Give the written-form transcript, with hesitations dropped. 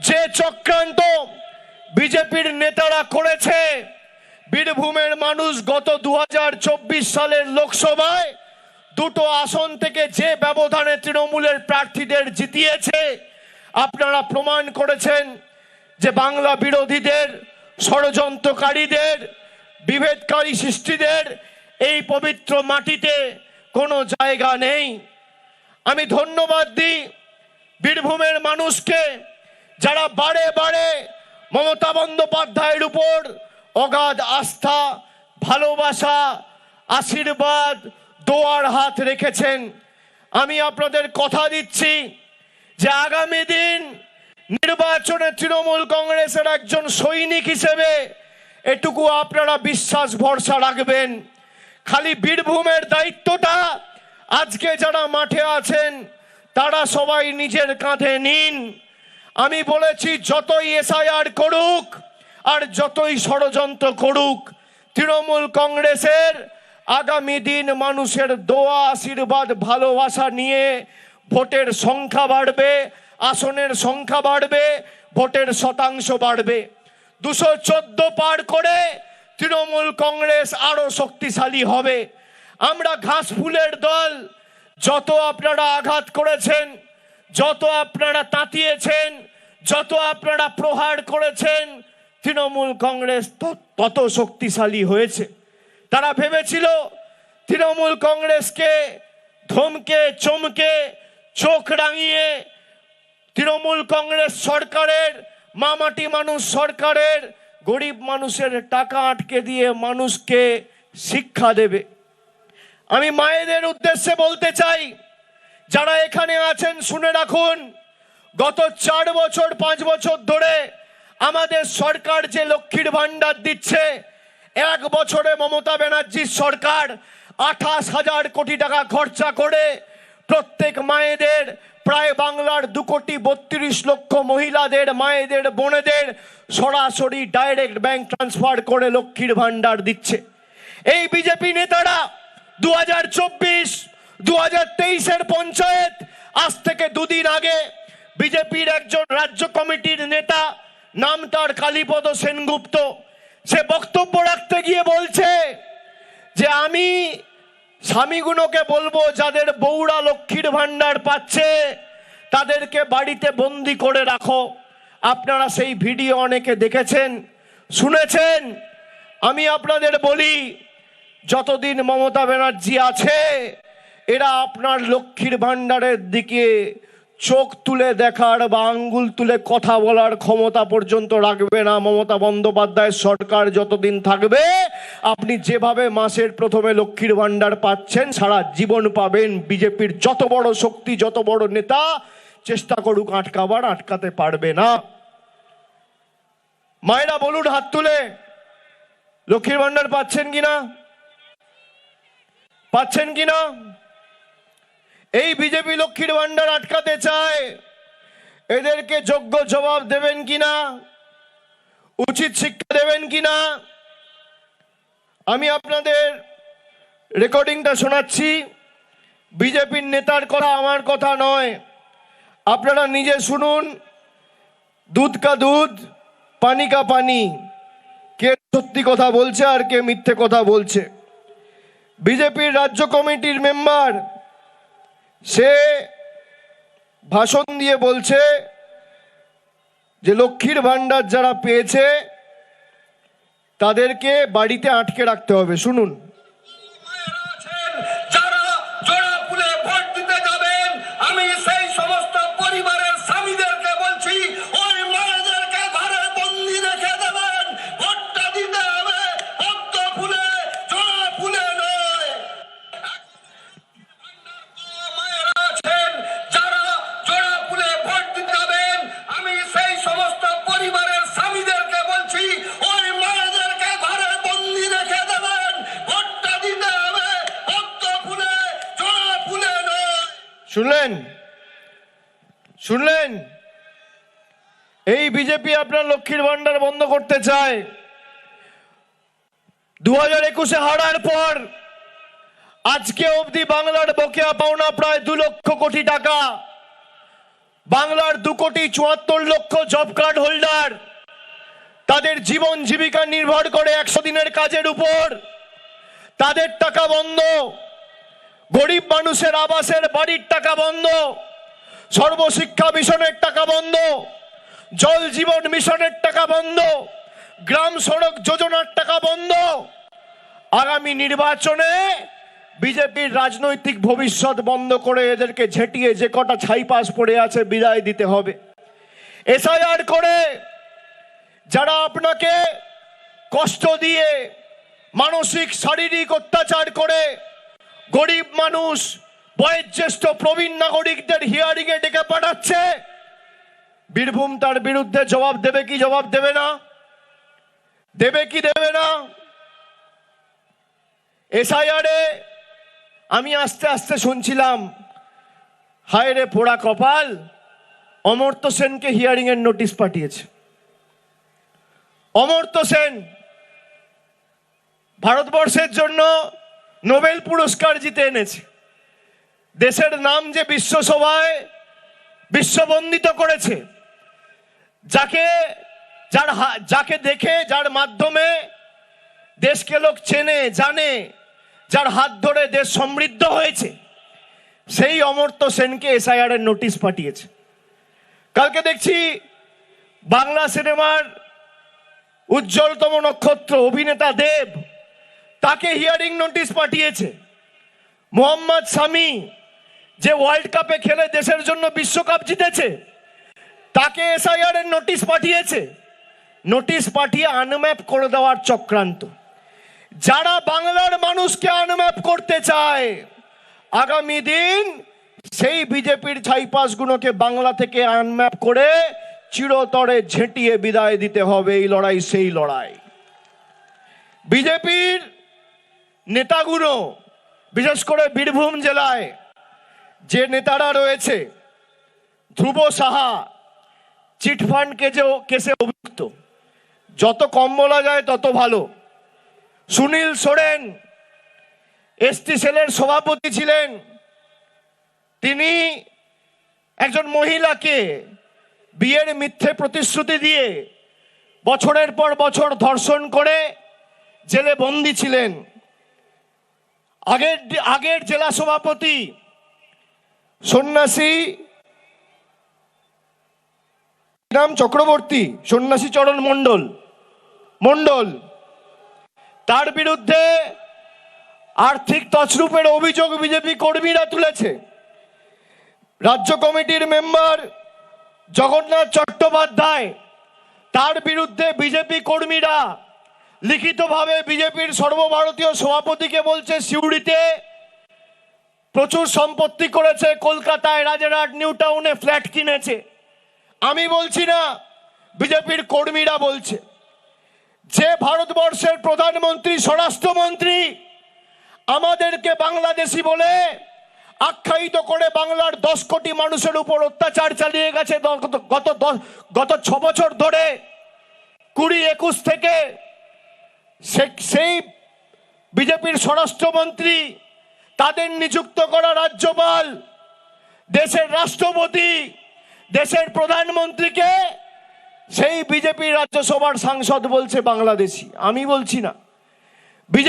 যে চক্রান্ত বিজেপির নেতারা করেছে, বীরভূমের মানুষ গত 2024 সালের লোকসভায় দুটো আসন থেকে যে ব্যবধানে তৃণমূলের প্রার্থীদের জিতিয়েছে, আপনারা প্রমাণ করেছেন যে বাংলা বিরোধীদের, ষড়যন্ত্রকারীদের, বিভেদকারী সৃষ্টিদের এই পবিত্র মাটিতে কোনো জায়গা নেই। আমি ধন্যবাদ দিই বীরভূমের মানুষকে, যারা বারে বারে মমতা বন্দ্যোপাধ্যায়ের উপর অগাধ আস্থা, ভালোবাসা, আশীর্বাদ, দোয়ার হাত রেখেছেন। আমি আপনাদের কথা দিচ্ছি যে আগামী দিন নির্বাচনে তৃণমূল কংগ্রেসের একজন সৈনিক হিসেবে এটুকু আপনারা বিশ্বাস ভরসা রাখবেন, খালি বীরভূমের দায়িত্বটা আজকে যারা মাঠে আছেন তারা সবাই নিজের কাঁধে নিন। আমি বলেছি যতই এসআইআর করুক আর যতই ষড়যন্ত্র করুক, তৃণমূল কংগ্রেসের আগামী দিন মানুষের দোয়া, আশীর্বাদ, ভালোবাসা নিয়ে ভোটের সংখ্যা বাড়বে, আসনের সংখ্যা বাড়বে, ভোটের শতাংশ বাড়বে। 214 পার করে তৃণমূল কংগ্রেস আরো শক্তিশালী হবে। আমরা ঘাস ফুলের দল, যত আপনারা আঘাত করেছেন, যত আপনারা তাতিয়েছেন, যত আপনারা প্রহার করেছেন, তৃণমূল কংগ্রেস তত শক্তিশালী হয়েছে। তারা ভেবেছিল তৃণমূল কংগ্রেসকে ধমকে চমকে চোখ রাঙিয়ে তৃণমূল কংগ্রেস সরকারের, মামাটি মানুষ সরকারের গরিব মানুষের টাকা আটকে দিয়ে মানুষকে শিক্ষা দেবে। আমি মায়েদের উদ্দেশ্যে বলতে চাই, যারা এখানে আছেন শুনে রাখুন, গত 4 বছর 5 বছর ধরে আমাদের সরকার যে লক্ষ্মীর ভান্ডার দিচ্ছে, 1 বছরে মমতা ব্যানার্জির সরকার 28,000 কোটি টাকা খরচা করে প্রত্যেক মায়েদের, প্রায় বাংলার 2,32,00,000 মহিলাদের, মায়েদের, বোনেদের সরাসরি ডাইরেক্ট ব্যাংক ট্রান্সফার করে লক্ষ্মীর ভান্ডার দিচ্ছে। এই বিজেপি নেতারা 2024, 2023-এর পঞ্চায়েত, আজ থেকে 2 দিন আগে বিজেপির একজন রাজ্য কমিটির নেতা, নাম তার কালীপদ সেনগুপ্ত, সে বক্তব্য রাখতে গিয়ে বলছে যে আমি স্বামীগুলোকে বলবো যাদের বউরা লক্ষ্মীর ভান্ডার পাচ্ছে তাদেরকে বাড়িতে বন্দি করে রাখো। আপনারা সেই ভিডিও অনেকে দেখেছেন, শুনেছেন। আমি আপনাদের বলি, যতদিন মমতা ব্যানার্জি আছে এরা আপনার লক্ষ্মীর ভান্ডারের দিকে চোখ তুলে দেখার বা আঙ্গুল তুলে কথা বলার ক্ষমতা পর্যন্ত রাখবে না। মমতা বন্দ্যোপাধ্যায়ের সরকার যতদিন থাকবে, আপনি যেভাবে মাসের প্রথমে লক্ষ্মীর ভান্ডার পাচ্ছেন সারা জীবন পাবেন। বিজেপির যত বড় শক্তি, যত বড় নেতা চেষ্টা করুক আটকাবার, আটকাতে পারবে না। মায়েরা বলুন হাত তুলে, লক্ষ্মীর ভান্ডার পাচ্ছেন কিনা? পাচ্ছেন কিনা? এই বিজেপি লক্ষ্মীর ভান্ডার আটকাতে চায়, এদেরকে যোগ্য জবাব দেবেন কিনা, উচিত শিক্ষা দেবেন কিনা? আমি আপনাদের রেকর্ডিংটা শোনাচ্ছি, বিজেপির নেতার কথা, আমার কথা নয়। আপনারা নিজে শুনুন। দুধ কা দুধ, পানি কা পানি, কে সত্যি কথা বলছে আর কে মিথ্যে কথা বলছে। বিজেপির রাজ্য কমিটির মেম্বার, সে ভাষণ দিয়ে বলছে যে লক্ষ্মীর ভান্ডার যারা পেয়েছে তাদেরকে বাড়িতে আটকে রাখতে হবে। শুনুন। শুনলেন? শুনলেন? এই বিজেপি আপনার লক্ষ্মীর ভান্ডার বন্ধ করতে চায়। 2021-এ হারার পর আজকে অবধি বাংলার বকেয়া পাওনা প্রায় 2 লক্ষ কোটি টাকা। বাংলার 2,74,00,000 জব কার্ড হোল্ডার, তাদের জীবন জীবিকা নির্ভর করে 100 দিনের কাজের উপর, তাদের টাকা বন্ধ। গরিব মানুষের আবাসের বাড়ির টাকা বন্ধ, সর্বশিক্ষা মিশনের টাকা বন্ধ, জল জীবন মিশনের টাকা বন্ধ, গ্রাম সড়ক যোজনার টাকা বন্ধ। আগামী নির্বাচনে বিজেপির রাজনৈতিক ভবিষ্যৎ বন্ধ করে এদেরকে ঝেঁটিয়ে যে কটা ছাইপাস পড়ে আছে বিদায় দিতে হবে। এসআইআর করে যারা আপনাকে কষ্ট দিয়ে, মানসিক শারীরিক অত্যাচার করে, গরিব মানুষ, বয়োজ্যেষ্ঠ প্রবীণ নাগরিকদের হিয়ারিং এ ডেকে পাঠাচ্ছে, বীরভূম তার বিরুদ্ধে জবাব দেবে কি জবাব দেবে না? দেবে কি দেবে না? এসআইআরে আমি আস্তে আস্তে শুনছিলাম, হায় রে পোড়া কপাল, অমর্ত্য সেনকে হিয়ারিং এর নোটিশ পাঠিয়েছে। অমর্ত্য সেন ভারতবর্ষের জন্য নোবেল পুরস্কার জিতে এনেছে, দেশের নাম যে বিশ্বসভায় বিশ্ববন্দিত করেছে, যাকে দেখে, যার মাধ্যমে দেশকে লোক চেনে জানে, যার হাত ধরে দেশ সমৃদ্ধ হয়েছে, সেই অমর্ত্য সেনকে এসআইআর এর নোটিশ পাঠিয়েছে। কালকে দেখছি বাংলা সিনেমার উজ্জ্বলতম নক্ষত্র অভিনেতা দেব, তাকে হিয়ারিং নোটিশ পাঠিয়েছে। মোহাম্মদ শামি, যে ওয়ার্ল্ড কাপে খেলে দেশের জন্য বিশ্বকাপ জিতেছে, তাকে এসআইআর এর নোটিশ পাঠিয়েছে। নোটিশ পাঠিয়ে আনম্যাপ করে দেওয়ার চক্রান্ত। যারা বাংলার মানুষকে আনম্যাপ করতে চায়, আগামী দিন সেই বিজেপির ছাইপাসগুলোকে বাংলা থেকে আনম্যাপ করে চিরতরে ঝেঁটিয়ে বিদায় দিতে হবে। এই লড়াই সেই লড়াই। বিজেপির নেতাগুলো, বিশেষ করে বীরভূম জেলায় যে নেতারা রয়েছে, ধ্রুব সাহা চিটফান্ড কেসে অভিযুক্ত, যত কম বলা যায় তত ভালো। সুনীল সোরেন এসটি সেলের সভাপতি ছিলেন, তিনি একজন মহিলাকে বিয়ের মিথ্যে প্রতিশ্রুতি দিয়ে বছরের পর বছর ধর্ষণ করে জেলে বন্দী ছিলেন। আগের জেলা সভাপতি সন্ন্যাসী নাম চক্রবর্তী, সন্ন্যাসী চরণ মণ্ডল, তার বিরুদ্ধে আর্থিক তছরূপের অভিযোগ বিজেপি কর্মীরা তুলেছে। রাজ্য কমিটির মেম্বার জগন্নাথ চট্টোপাধ্যায়, তার বিরুদ্ধে বিজেপি কর্মীরা লিখিতভাবে বিজেপির সর্বভারতীয় সভাপতিকে বলছে সিউড়িতে প্রচুর সম্পত্তি করেছে, কলকাতায় রাজারহাট নিউ টাউনে ফ্ল্যাট কিনেছে। আমি বলছি না, বিজেপির কর্মীরা বলছে। যে ভারতবর্ষের প্রধানমন্ত্রী, স্বরাষ্ট্রমন্ত্রী আমাদেরকে বাংলাদেশি বলে আখ্যায়িত করে বাংলার 10 কোটি মানুষের উপর অত্যাচার চালিয়ে গেছে গত 6 বছর ধরে, 2021 থেকে, সেই বিজেপির স্বরাষ্ট্রমন্ত্রী, তাদের নিযুক্ত করা রাজ্যপাল, দেশের রাষ্ট্রপতি, দেশের প্রধানমন্ত্রীকে সেই বিজেপি রাজ্যসভার সাংসদ বলছে বাংলাদেশি। আমি বলছি না।